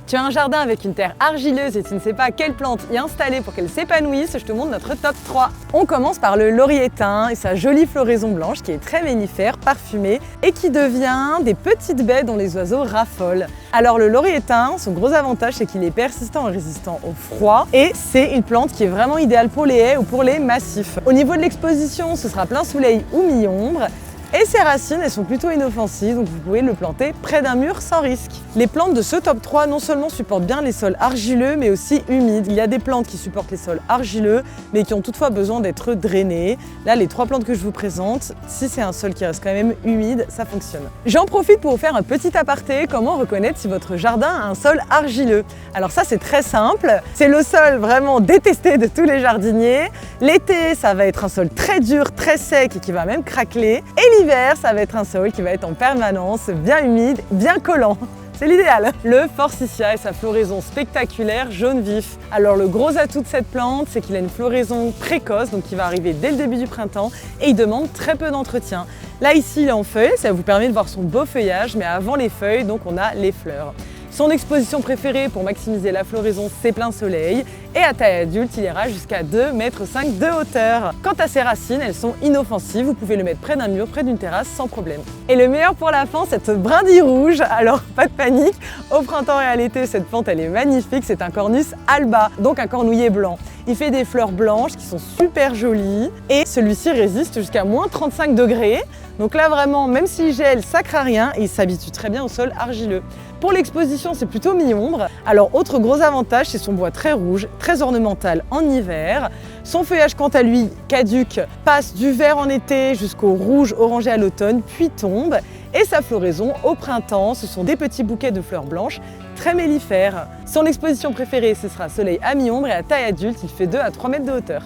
Tu as un jardin avec une terre argileuse et tu ne sais pas quelle plante y installer pour qu'elle s'épanouisse, je te montre notre top 3. On commence par le laurier éteint et sa jolie floraison blanche qui est très mellifère, parfumée et qui devient des petites baies dont les oiseaux raffolent. Alors le laurier éteint, son gros avantage c'est qu'il est persistant et résistant au froid et c'est une plante qui est vraiment idéale pour les haies ou pour les massifs. Au niveau de l'exposition, ce sera plein soleil ou mi-ombre. Et ses racines, elles sont plutôt inoffensives, donc vous pouvez le planter près d'un mur sans risque. Les plantes de ce top 3 non seulement supportent bien les sols argileux, mais aussi humides. Il y a des plantes qui supportent les sols argileux, mais qui ont toutefois besoin d'être drainées. Là, les 3 plantes que je vous présente, si c'est un sol qui reste quand même humide, ça fonctionne. J'en profite pour vous faire un petit aparté, comment reconnaître si votre jardin a un sol argileux. Alors ça, c'est très simple. C'est le sol vraiment détesté de tous les jardiniers. L'été, ça va être un sol très dur, très sec et qui va même craqueler. Et l'hiver, ça va être un sol qui va être en permanence, bien humide, bien collant. C'est l'idéal. Le forsythia et sa floraison spectaculaire jaune vif. Alors le gros atout de cette plante, c'est qu'il a une floraison précoce, donc qui va arriver dès le début du printemps et il demande très peu d'entretien. Là ici, il est en feuilles, ça vous permet de voir son beau feuillage, mais avant les feuilles, donc on a les fleurs. Son exposition préférée pour maximiser la floraison, c'est plein soleil. Et à taille adulte, il ira jusqu'à 2,5 m de hauteur. Quant à ses racines, elles sont inoffensives. Vous pouvez le mettre près d'un mur, près d'une terrasse, sans problème. Et le meilleur pour la fin, cette brindille rouge. Alors, pas de panique. Au printemps et à l'été, cette plante, elle est magnifique. C'est un Cornus alba, donc un cornouiller blanc. Il fait des fleurs blanches qui sont super jolies. Et celui-ci résiste jusqu'à moins 35 degrés. Donc là, vraiment, même s'il gèle, ça craint rien. Et il s'habitue très bien au sol argileux. Pour l'exposition, c'est plutôt mi-ombre. Alors, autre gros avantage, c'est son bois très rouge, très ornemental en hiver. Son feuillage, quant à lui, caduque, passe du vert en été jusqu'au rouge orangé à l'automne, puis tombe. Et sa floraison, au printemps, ce sont des petits bouquets de fleurs blanches très mellifères. Son exposition préférée, ce sera soleil à mi-ombre et à taille adulte, il fait 2 à 3 mètres de hauteur.